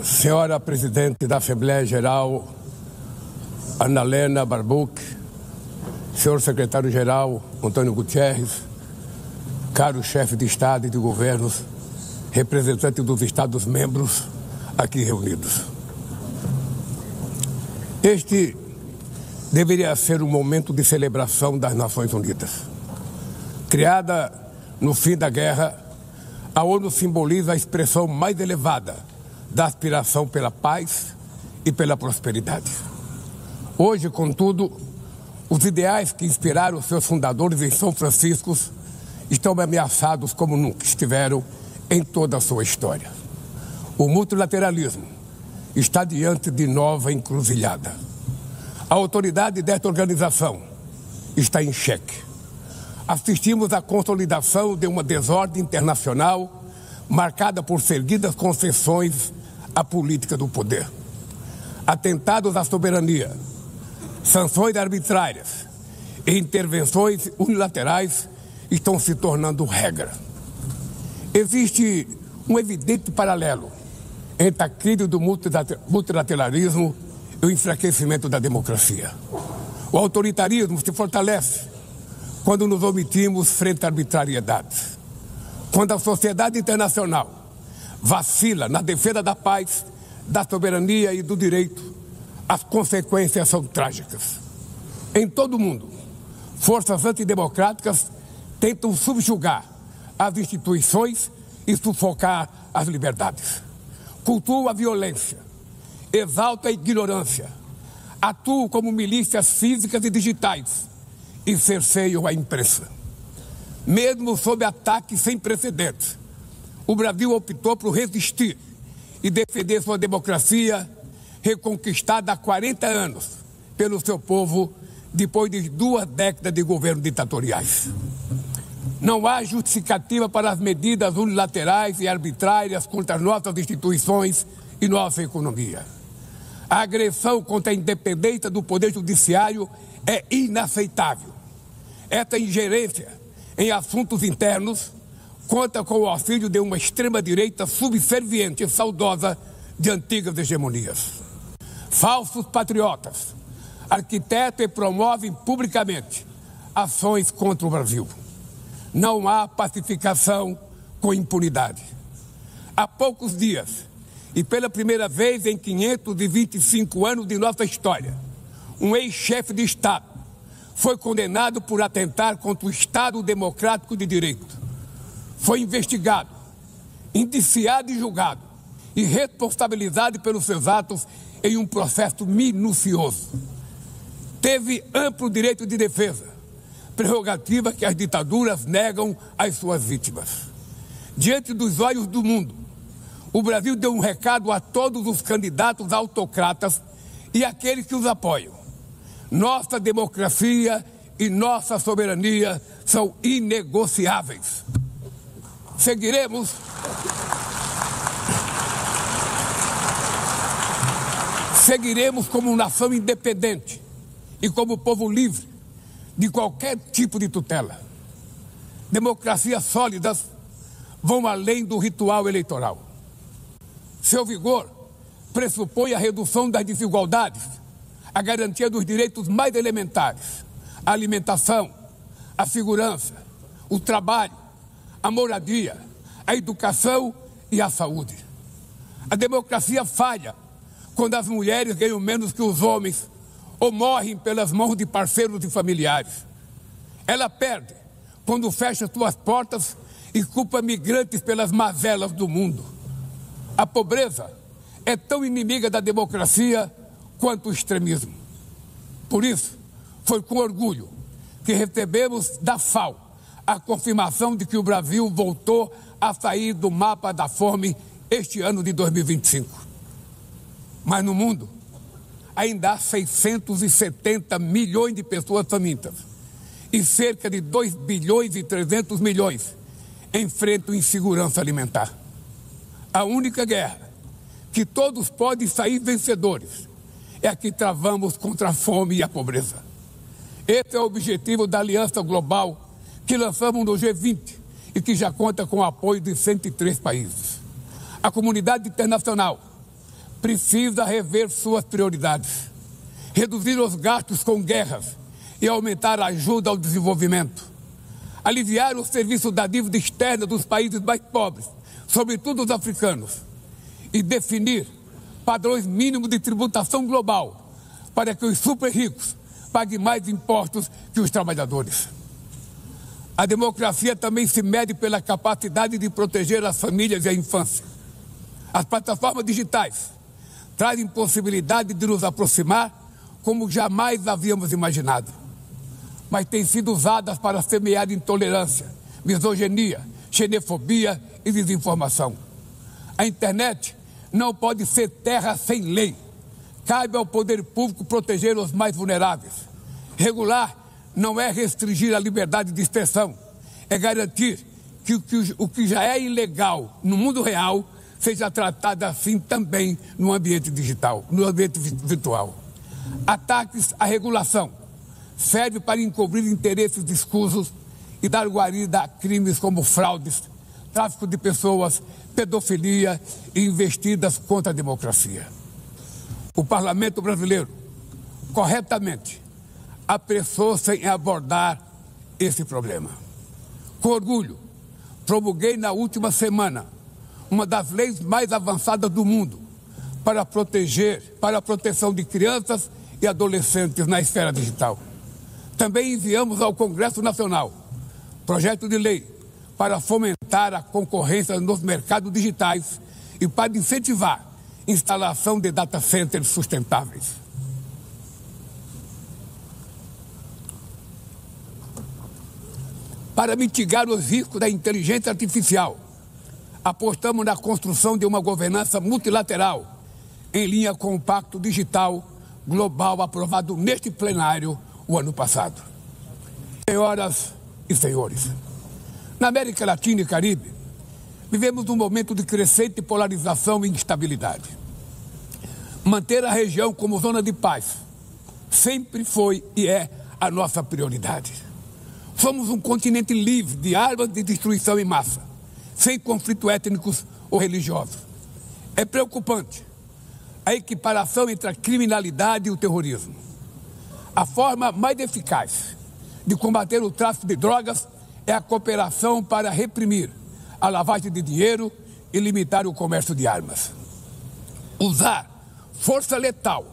Senhora Presidente da Assembleia Geral, Annalena Baerbock, senhor Secretário-Geral, Antônio Gutierrez, caro chefe de Estado e de governos, representantes dos Estados-membros aqui reunidos. Este deveria ser um momento de celebração das Nações Unidas. Criada no fim da guerra, a ONU simboliza a expressão mais elevada da aspiração pela paz e pela prosperidade. Hoje, contudo, os ideais que inspiraram seus fundadores em São Francisco estão ameaçados como nunca estiveram em toda a sua história. O multilateralismo está diante de nova encruzilhada. A autoridade desta organização está em xeque. Assistimos à consolidação de uma desordem internacional marcada por seguidas concessões à política do poder. Atentados à soberania, sanções arbitrárias e intervenções unilaterais estão se tornando regra. Existe um evidente paralelo entre a crise do multilateralismo e o enfraquecimento da democracia. O autoritarismo se fortalece quando nos omitimos frente a arbitrariedades. Quando a sociedade internacional vacila na defesa da paz, da soberania e do direito, as consequências são trágicas. Em todo o mundo, forças antidemocráticas tentam subjugar as instituições e sufocar as liberdades. Cultuam a violência, exaltam a ignorância, atuam como milícias físicas e digitais e cerceiam a imprensa. Mesmo sob ataques sem precedentes, o Brasil optou por resistir e defender sua democracia, reconquistada há 40 anos pelo seu povo, depois de 2 décadas de governos ditatoriais. Não há justificativa para as medidas unilaterais e arbitrárias contra as nossas instituições e nossa economia. A agressão contra a independência do Poder Judiciário é inaceitável. Essa ingerência em assuntos internos conta com o auxílio de uma extrema-direita subserviente e saudosa de antigas hegemonias. Falsos patriotas arquitetam e promovem publicamente ações contra o Brasil. Não há pacificação com impunidade. Há poucos dias, e pela primeira vez em 525 anos de nossa história, um ex-chefe de Estado foi condenado por atentar contra o Estado Democrático de Direito. Foi investigado, indiciado e julgado e responsabilizado pelos seus atos em um processo minucioso. Teve amplo direito de defesa, prerrogativa que as ditaduras negam às suas vítimas. Diante dos olhos do mundo, o Brasil deu um recado a todos os candidatos autocratas e aqueles que os apoiam. Nossa democracia e nossa soberania são inegociáveis. Seguiremos como nação independente e como povo livre de qualquer tipo de tutela. Democracias sólidas vão além do ritual eleitoral. Seu vigor pressupõe a redução das desigualdades, a garantia dos direitos mais elementares, a alimentação, a segurança, o trabalho, a moradia, a educação e a saúde. A democracia falha quando as mulheres ganham menos que os homens ou morrem pelas mãos de parceiros e familiares. Ela perde quando fecha suas portas e culpa migrantes pelas mazelas do mundo. A pobreza é tão inimiga da democracia quanto o extremismo. Por isso, foi com orgulho que recebemos da FAO a confirmação de que o Brasil voltou a sair do mapa da fome este ano de 2025. Mas no mundo, ainda há 670 milhões de pessoas famintas e cerca de 2 bilhões e 300 milhões enfrentam insegurança alimentar. A única guerra que todos podem sair vencedores é a que travamos contra a fome e a pobreza. Esse é o objetivo da Aliança Global que lançamos no G20 e que já conta com o apoio de 103 países. A comunidade internacional precisa rever suas prioridades, reduzir os gastos com guerras e aumentar a ajuda ao desenvolvimento, aliviar o serviço da dívida externa dos países mais pobres, sobretudo os africanos, e definir padrões mínimos de tributação global para que os super ricos paguem mais impostos que os trabalhadores. A democracia também se mede pela capacidade de proteger as famílias e a infância. As plataformas digitais trazem possibilidade de nos aproximar como jamais havíamos imaginado, mas têm sido usadas para semear intolerância, misoginia, xenofobia e desinformação. A internet não pode ser terra sem lei. Cabe ao poder público proteger os mais vulneráveis. Regular não é restringir a liberdade de expressão, é garantir que o que já é ilegal no mundo real seja tratado assim também no ambiente digital, no ambiente virtual. Ataques à regulação servem para encobrir interesses escusos e dar guarida a crimes como fraudes, tráfico de pessoas, pedofilia e investidas contra a democracia. O Parlamento brasileiro, corretamente, apressou-se em abordar esse problema. Com orgulho, promulguei na última semana uma das leis mais avançadas do mundo para a proteção de crianças e adolescentes na esfera digital. Também enviamos ao Congresso Nacional projeto de lei para fomentar a concorrência nos mercados digitais e para incentivar a instalação de data centers sustentáveis. Para mitigar os riscos da inteligência artificial, apostamos na construção de uma governança multilateral em linha com o Pacto Digital Global aprovado neste plenário o ano passado. Senhoras e senhores, na América Latina e Caribe, vivemos um momento de crescente polarização e instabilidade. Manter a região como zona de paz sempre foi e é a nossa prioridade. Somos um continente livre de armas de destruição em massa, sem conflitos étnicos ou religiosos. É preocupante a equiparação entre a criminalidade e o terrorismo. A forma mais eficaz de combater o tráfico de drogas é a cooperação para reprimir a lavagem de dinheiro e limitar o comércio de armas. Usar força letal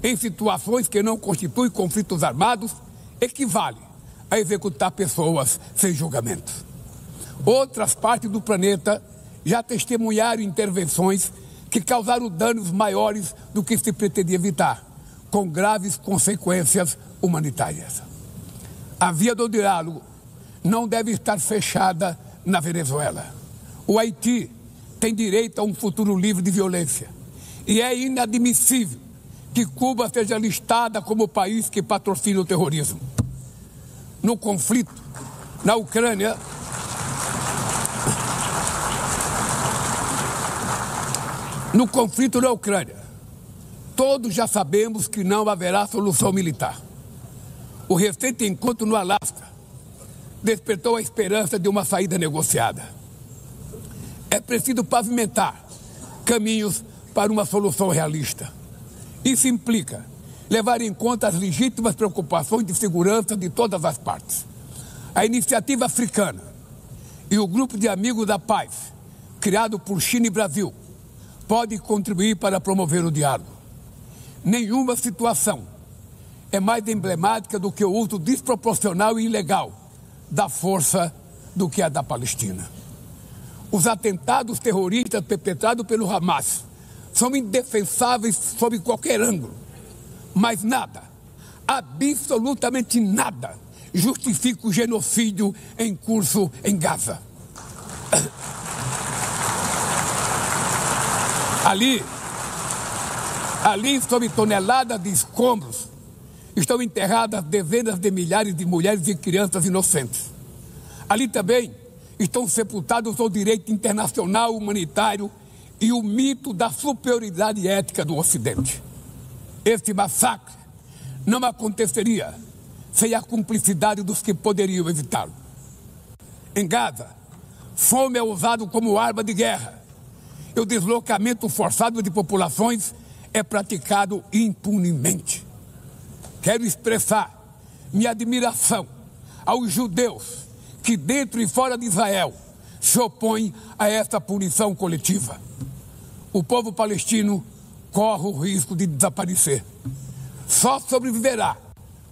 em situações que não constituem conflitos armados equivale a executar pessoas sem julgamento. Outras partes do planeta já testemunharam intervenções que causaram danos maiores do que se pretendia evitar, com graves consequências humanitárias. A via do diálogo não deve estar fechada na Venezuela. O Haiti tem direito a um futuro livre de violência e é inadmissível que Cuba seja listada como o país que patrocina o terrorismo. No conflito na Ucrânia, todos já sabemos que não haverá solução militar. O recente encontro no Alasca despertou a esperança de uma saída negociada. É preciso pavimentar caminhos para uma solução realista. Isso implica levar em conta as legítimas preocupações de segurança de todas as partes. A Iniciativa Africana e o Grupo de Amigos da Paz, criado por China e Brasil, pode contribuir para promover o diálogo. Nenhuma situação é mais emblemática do que o uso desproporcional e ilegal da força do que a da Palestina. Os atentados terroristas perpetrados pelo Hamas são indefensáveis sob qualquer ângulo, mas nada, absolutamente nada, justifica o genocídio em curso em Gaza. Ali, sob toneladas de escombros, estão enterradas dezenas de milhares de mulheres e crianças inocentes. Ali também estão sepultados o direito internacional humanitário e o mito da superioridade ética do Ocidente. Este massacre não aconteceria sem a cumplicidade dos que poderiam evitá-lo. Em Gaza, fome é usado como arma de guerra e o deslocamento forçado de populações é praticado impunemente. Quero expressar minha admiração aos judeus que, dentro e fora de Israel, se opõem a essa punição coletiva. O povo palestino corre o risco de desaparecer. Só sobreviverá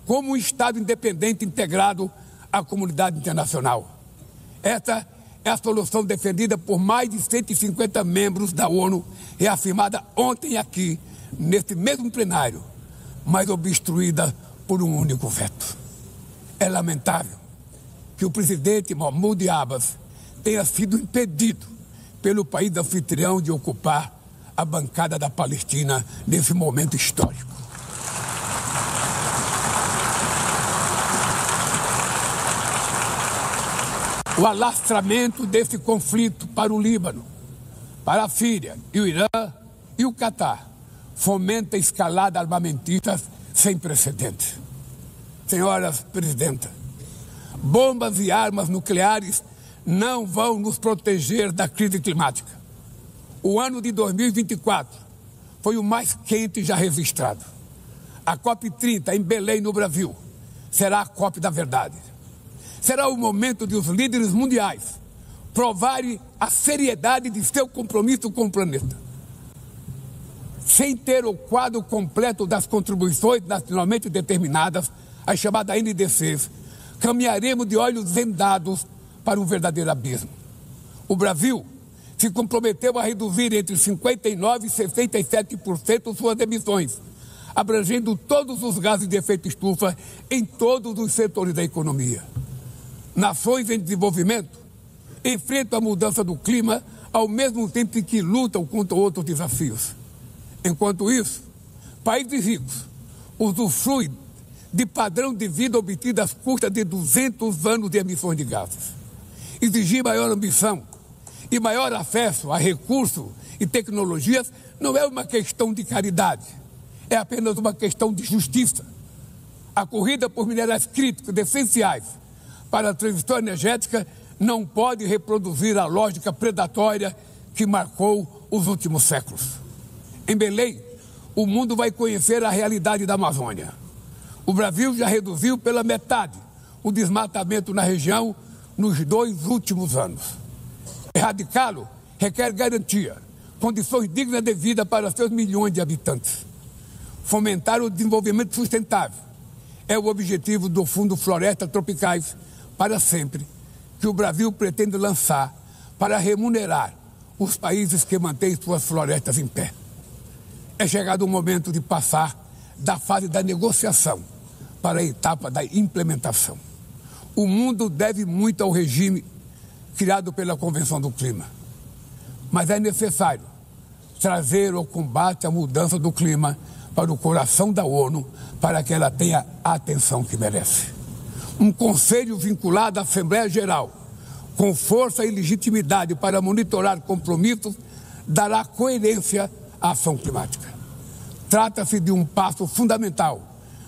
como um Estado independente integrado à comunidade internacional. Essa é a solução defendida por mais de 150 membros da ONU, reafirmada ontem aqui, nesse mesmo plenário, mas obstruída por um único veto. É lamentável que o presidente Mahmoud Abbas tenha sido impedido pelo país anfitrião de ocupar a bancada da Palestina nesse momento histórico. O alastramento desse conflito para o Líbano, para a Síria e o Irã e o Catar fomenta a escalada armamentista sem precedentes. Senhoras presidentas, bombas e armas nucleares não vão nos proteger da crise climática. O ano de 2024 foi o mais quente já registrado. A COP30 em Belém, no Brasil, será a COP da verdade. Será o momento de os líderes mundiais provarem a seriedade de seu compromisso com o planeta. Sem ter o quadro completo das contribuições nacionalmente determinadas, as chamadas NDCs, caminharemos de olhos vendados para um verdadeiro abismo. O Brasil se comprometeu a reduzir entre 59% e 67% suas emissões, abrangendo todos os gases de efeito estufa em todos os setores da economia. Nações em desenvolvimento enfrentam a mudança do clima ao mesmo tempo que lutam contra outros desafios. Enquanto isso, países ricos usufruem de padrão de vida obtido às custas de 200 anos de emissões de gases. Exigir maior ambição e maior acesso a recursos e tecnologias não é uma questão de caridade, é apenas uma questão de justiça. A corrida por minerais críticos essenciais para a transição energética não pode reproduzir a lógica predatória que marcou os últimos séculos. Em Belém, o mundo vai conhecer a realidade da Amazônia. O Brasil já reduziu pela metade o desmatamento na região nos 2 últimos anos. Erradicá-lo requer garantia, condições dignas de vida para seus milhões de habitantes. Fomentar o desenvolvimento sustentável é o objetivo do Fundo Florestas Tropicais para Sempre, que o Brasil pretende lançar para remunerar os países que mantêm suas florestas em pé. É chegado o momento de passar da fase da negociação para a etapa da implementação. O mundo deve muito ao regime criado pela Convenção do Clima, mas é necessário trazer o combate à mudança do clima para o coração da ONU para que ela tenha a atenção que merece. Um conselho vinculado à Assembleia Geral, com força e legitimidade para monitorar compromissos, dará coerência à ação climática. Trata-se de um passo fundamental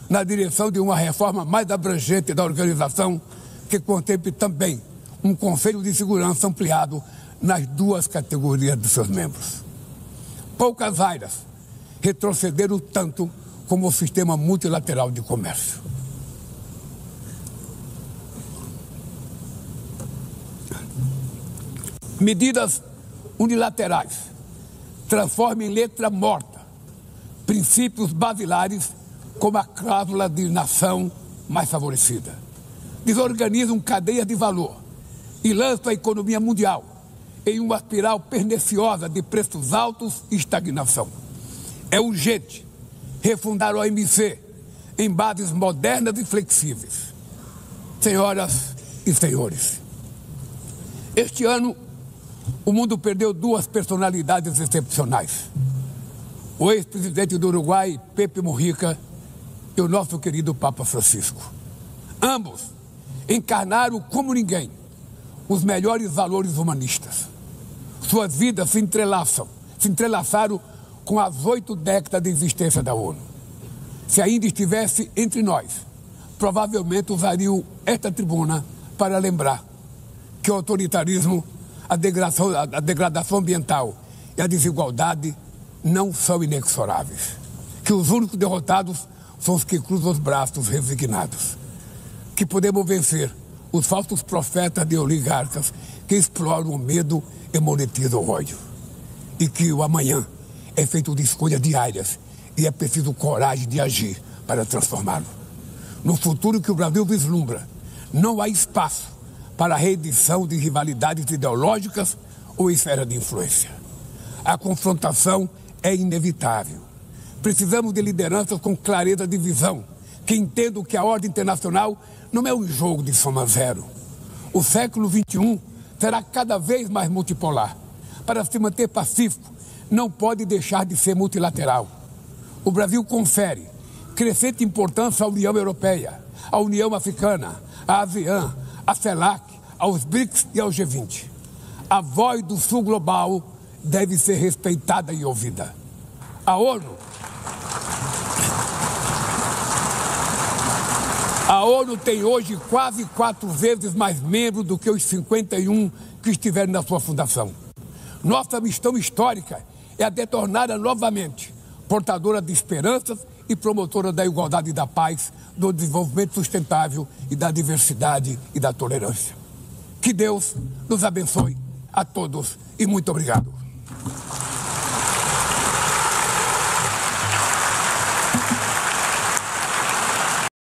na direção de uma reforma mais abrangente da organização, que contemple também um Conselho de Segurança ampliado nas 2 categorias de seus membros. Poucas áreas retrocederam tanto como o sistema multilateral de comércio. Medidas unilaterais transformam em letra morta princípios basilares como a cláusula de nação mais favorecida. Desorganizam cadeias de valor e lançam a economia mundial em uma espiral perniciosa de preços altos e estagnação. É urgente refundar a OMC em bases modernas e flexíveis. Senhoras e senhores, este ano o mundo perdeu 2 personalidades excepcionais. O ex-presidente do Uruguai, Pepe Mujica, e o nosso querido Papa Francisco. Ambos encarnaram como ninguém os melhores valores humanistas. Suas vidas se entrelaçaram com as 8 décadas de existência da ONU. Se ainda estivesse entre nós, provavelmente usariam esta tribuna para lembrar que o autoritarismo, a degradação ambiental e a desigualdade não são inexoráveis. Que os únicos derrotados são os que cruzam os braços resignados. Que podemos vencer os falsos profetas de oligarcas que exploram o medo e monetizam o ódio. E que o amanhã é feito de escolhas diárias e é preciso coragem de agir para transformá-lo. No futuro que o Brasil vislumbra, não há espaço para a reedição de rivalidades ideológicas ou esfera de influência. A confrontação é inevitável. Precisamos de lideranças com clareza de visão, que entendam que a ordem internacional não é um jogo de soma zero. O século XXI será cada vez mais multipolar. Para se manter pacífico, não pode deixar de ser multilateral. O Brasil confere crescente importância à União Europeia, à União Africana, à ASEAN, à CELAC, aos BRICS e ao G20. A voz do Sul global deve ser respeitada e ouvida. A ONU tem hoje quase 4 vezes mais membros do que os 51 que estiveram na sua fundação. Nossa missão histórica é a de torná-la novamente portadora de esperanças e promotora da igualdade e da paz, do desenvolvimento sustentável e da diversidade e da tolerância. Que Deus nos abençoe a todos e muito obrigado.